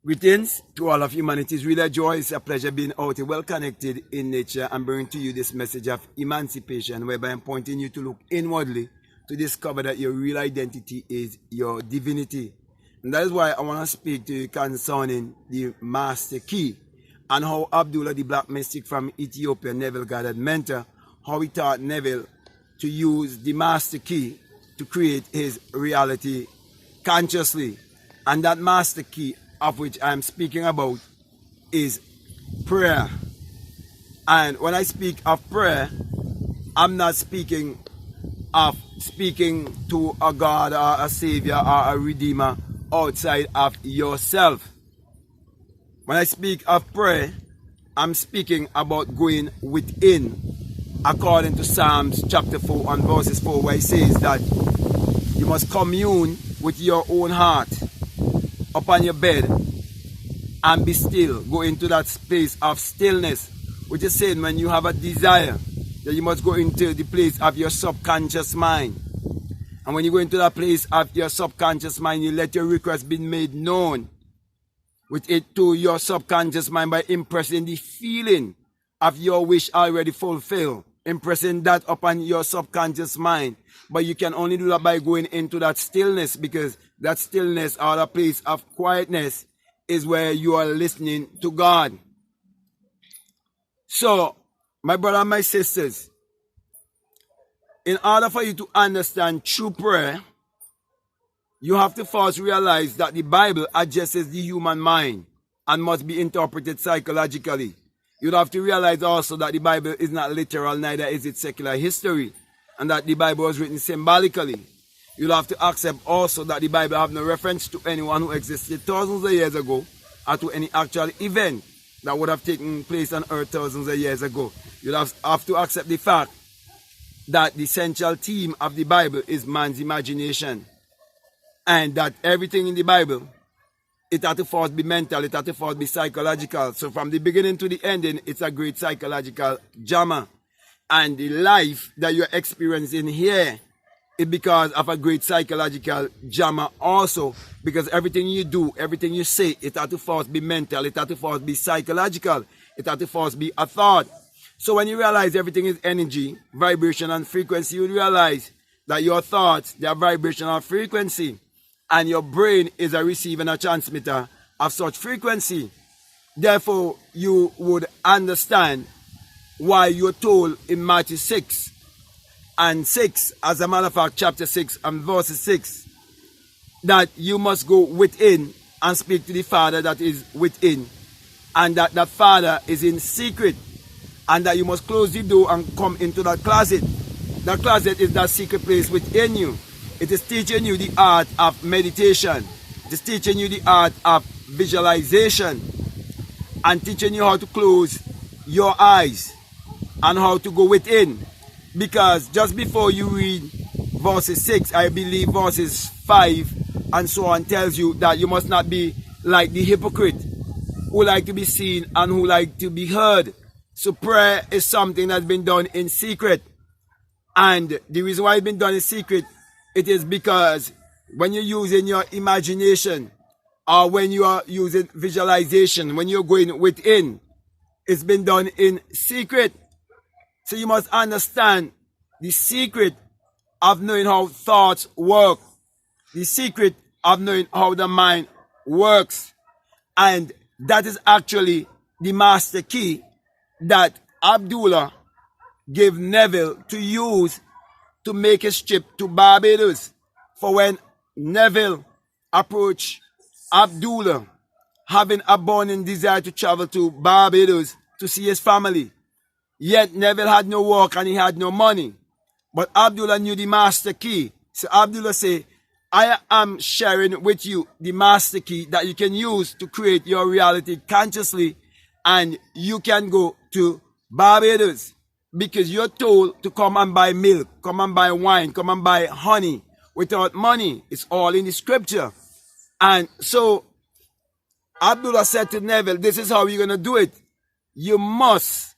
Greetings to all of humanity. It's really a joy. It's a pleasure being out here, well connected in nature, and bringing to you this message of emancipation, whereby I'm pointing you to look inwardly to discover that your real identity is your divinity. And that is why I want to speak to you concerning the master key and how Abdullah, the black mystic from Ethiopia, Neville Goddard mentor, how he taught Neville to use the master key to create his reality consciously. And that master key of which I am speaking about is prayer. And when I speak of prayer, I'm not speaking of speaking to a God or a Savior or a Redeemer outside of yourself. When I speak of prayer, I'm speaking about going within, according to Psalms chapter 4 and verses 4, where it says that you must commune with your own heart upon your bed and be still. Go into that space of stillness, which is saying when you have a desire, that you must go into the place of your subconscious mind. And when you go into that place of your subconscious mind, you let your request be made known with it to your subconscious mind by impressing the feeling of your wish already fulfilled, impressing that upon your subconscious mind. But you can only do that by going into that stillness, because that stillness or a place of quietness is where you are listening to God. So, my brother and my sisters, in order for you to understand true prayer, you have to first realize that the Bible addresses the human mind and must be interpreted psychologically. You'd have to realize also that the Bible is not literal, neither is it secular history, and that the Bible was written symbolically. You'll have to accept also that the Bible have no reference to anyone who existed thousands of years ago or to any actual event that would have taken place on earth thousands of years ago. You'll have to accept the fact that the central theme of the Bible is man's imagination, and that everything in the Bible, it had to first be mental, it had to first be psychological. So from the beginning to the ending, it's a great psychological drama. And the life that you're experiencing here is because of a great psychological drama also. Because everything you do, everything you say, it had to first be mental, it had to first be psychological, it had to first be a thought. So when you realize everything is energy, vibration and frequency, you realize that your thoughts, they are vibrational frequency. And your brain is a receiver and a transmitter of such frequency. Therefore, you would understand why you're told in Matthew 6 and 6, as a matter of fact, chapter 6 and verse 6, that you must go within and speak to the Father that is within, and that that Father is in secret, and that you must close the door and come into that closet. That closet is that secret place within you. It is teaching you the art of meditation. It is teaching you the art of visualization, and teaching you how to close your eyes and how to go within. Because just before you read verses 6, I believe verses 5 and so on tells you that you must not be like the hypocrite who like to be seen and who like to be heard. So prayer is something that's been done in secret. And the reason why it's been done in secret, it is because when you're using your imagination, or when you are using visualization, when you're going within, it's been done in secret. So you must understand the secret of knowing how thoughts work, the secret of knowing how the mind works. And that is actually the master key that Abdullah gave Neville to use to make his trip to Barbados. For when Neville approached Abdullah, having a burning desire to travel to Barbados to see his family, yet Neville had no work and he had no money. But Abdullah knew the master key. So Abdullah said, I am sharing with you the master key that you can use to create your reality consciously, and you can go to Barbados. Because you're told to come and buy milk, come and buy wine, come and buy honey without money. It's all in the scripture. And so Abdullah said to Neville, this is how you're going to do it. You must,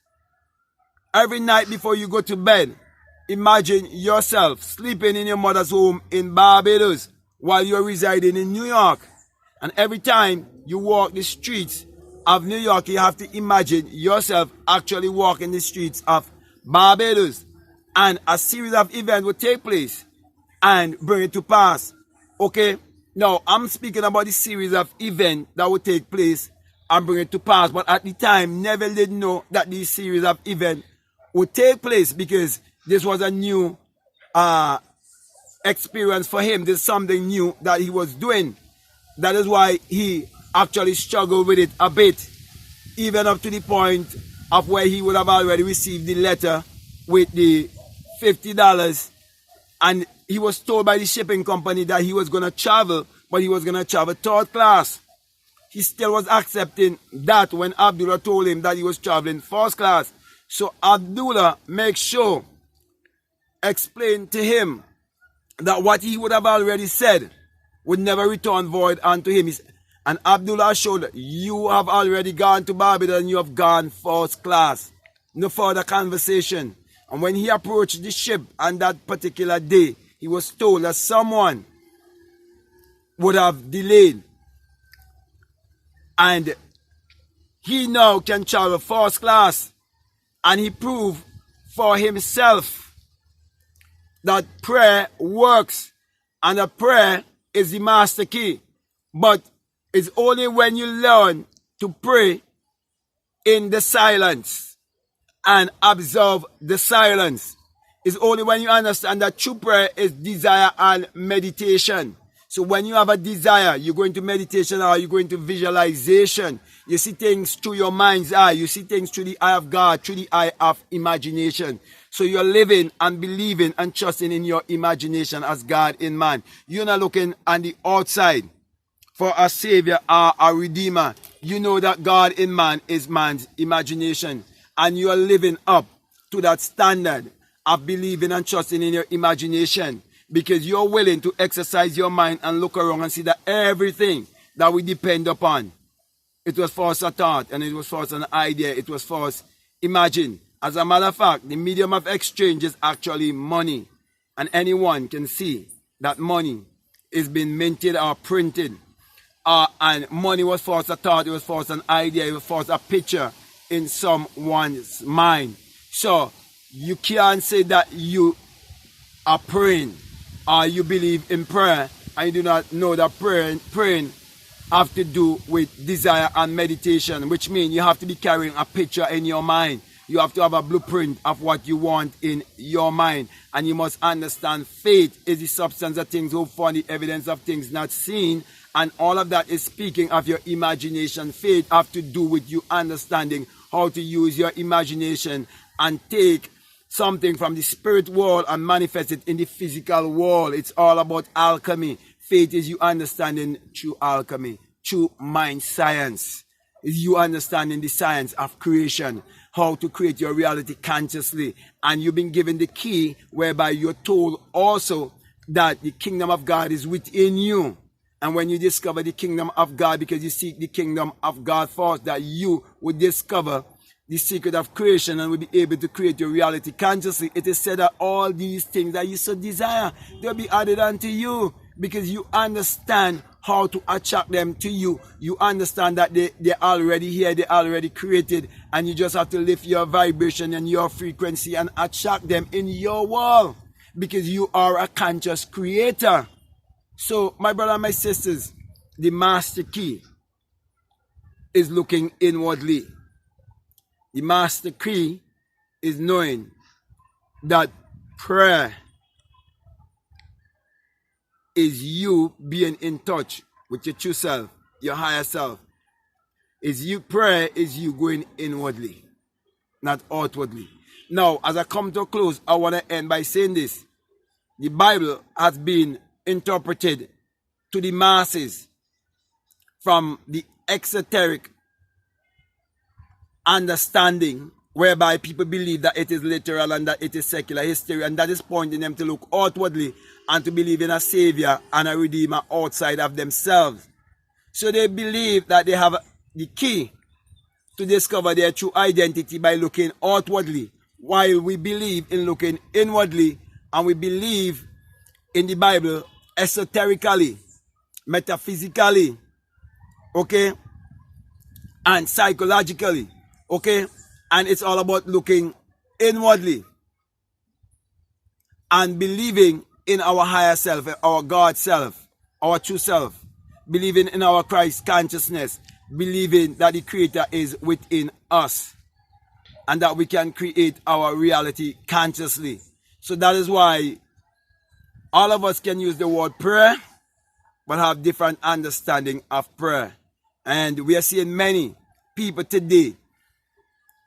every night before you go to bed, imagine yourself sleeping in your mother's home in Barbados while you're residing in New York. And every time you walk the streets of New York, you have to imagine yourself actually walking the streets of Barbados. And a series of events will take place and bring it to pass. Okay? Now, I'm speaking about the series of events that will take place and bring it to pass. But at the time, Neville didn't know that this series of events would take place, because this was a new experience for him. This is something new that he was doing. That is why he actually struggled with it a bit, even up to the point of where he would have already received the letter with the $50, and he was told by the shipping company that he was going to travel, but he was going to travel third class. He still was accepting that when Abdullah told him that he was traveling first class. So Abdullah makes sure, explain to him that what he would have already said would never return void unto him. And Abdullah showed, you have already gone to Barbados and you have gone first class. No further conversation. And when he approached the ship on that particular day, he was told that someone would have delayed. And he now can travel first class. And he proved for himself that prayer works. And that prayer is the master key. But it's only when you learn to pray in the silence and observe the silence. It's only when you understand that true prayer is desire and meditation. So when you have a desire, you go into meditation or you go into visualization. You see things through your mind's eye. You see things through the eye of God, through the eye of imagination. So you're living and believing and trusting in your imagination as God in man. You're not looking on the outside for a savior or a redeemer. You know that God in man is man's imagination. And you are living up to that standard of believing and trusting in your imagination, because you're willing to exercise your mind and look around and see that everything that we depend upon, it was first a thought, and it was first an idea, it was first imagined. As a matter of fact, the medium of exchange is actually money. And anyone can see that money is being minted or printed. And money was first a thought, it was first an idea, it was first a picture in someone's mind. So you can't say that you are praying or you believe in prayer and you do not know that praying have to do with desire and meditation, which means you have to be carrying a picture in your mind. You have to have a blueprint of what you want in your mind. And you must understand faith is the substance of things hoped for, the evidence of things not seen. And all of that is speaking of your imagination. Faith have to do with you understanding how to use your imagination and take something from the spirit world and manifest it in the physical world. It's all about alchemy. Faith is you understanding true alchemy, true mind science. Is you understanding the science of creation, how to create your reality consciously. And you've been given the key whereby you're told also that the kingdom of God is within you. And when you discover the kingdom of God, because you seek the kingdom of God first, that you would discover the secret of creation and will be able to create your reality consciously. It is said that all these things that you so desire, they'll be added unto you, because you understand how to attract them to you. You understand that they're already here, they're already created, and you just have to lift your vibration and your frequency and attract them in your world, because you are a conscious creator. So, my brother and my sisters, the master key is looking inwardly. The master key is knowing that prayer is you being in touch with your true self, your higher self. Prayer is you going inwardly, not outwardly. Now, as I come to a close, I want to end by saying this. The Bible has been interpreted to the masses from the exoteric understanding, whereby people believe that it is literal and that it is secular history, and that is pointing them to look outwardly and to believe in a savior and a redeemer outside of themselves. So they believe that they have the key to discover their true identity by looking outwardly, while we believe in looking inwardly, and we believe in the Bible esoterically, metaphysically, okay, and psychologically, okay, and it's all about looking inwardly and believing in our higher self, our God self, our true self, believing in our Christ consciousness, believing that the Creator is within us and that we can create our reality consciously. So that is why all of us can use the word prayer, but have different understanding of prayer. And we are seeing many people today,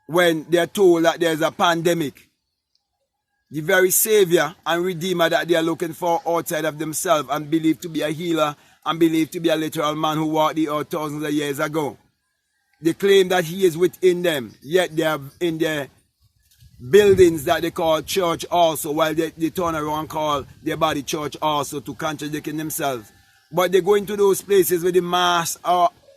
when they're told that there's a pandemic, the very Savior and Redeemer that they are looking for outside of themselves and believed to be a healer and believed to be a literal man who walked the earth thousands of years ago. They claim that he is within them, yet they are in their buildings that they call church also, while they turn around and call their body church also, to contradicting themselves. But they go into those places with the mask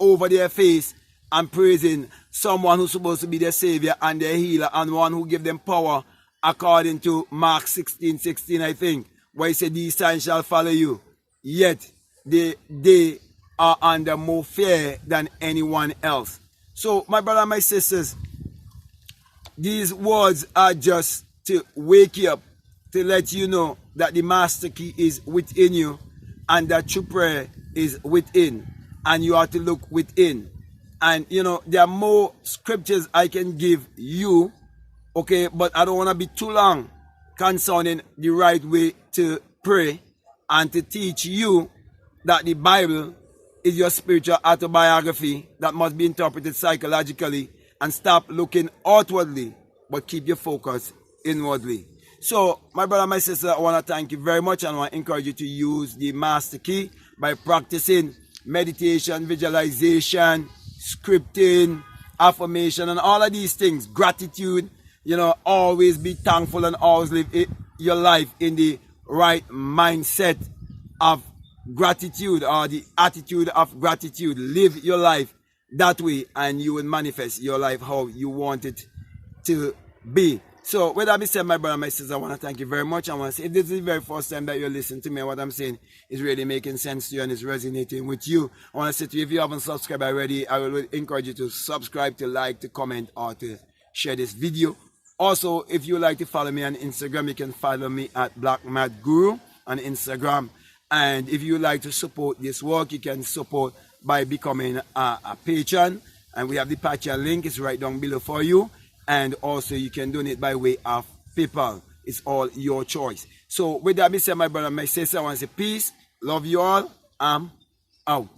over their face and praising someone who's supposed to be their Savior and their healer, and one who give them power, according to Mark 16:16, I think, where he said, these signs shall follow you. Yet they are under more fear than anyone else. So, my brother and my sisters, these words are just to wake you up, to let you know that the master key is within you and that true prayer is within, and you are to look within. And you know, there are more scriptures I can give you, okay, but I don't want to be too long concerning the right way to pray and to teach you that the Bible is your spiritual autobiography that must be interpreted psychologically, and stop looking outwardly, but keep your focus inwardly. So, my brother, my sister, I want to thank you very much, and I want to encourage you to use the master key by practicing meditation, visualization, scripting, affirmation, and all of these things. Gratitude, you know, always be thankful and always live your life in the right mindset of gratitude, or the attitude of gratitude. Live your life that way, and you will manifest your life how you want it to be. So, with that being said, my brother, my sister, I want to thank you very much. I want to say, if this is the very first time that you're listening to me, what I'm saying is really making sense to you and is resonating with you, I want to say to you, if you haven't subscribed already, I will encourage you to subscribe, to like, to comment, or to share this video. Also, if you would like to follow me on Instagram, you can follow me at Black Mad Guru on Instagram. And if you would like to support this work, you can support by becoming a patron. And we have the Patreon link, it's right down below for you. And also you can donate by way of PayPal. It's all your choice. So with that being said, my brother, my sister, I want to say peace. Love you all. I'm out.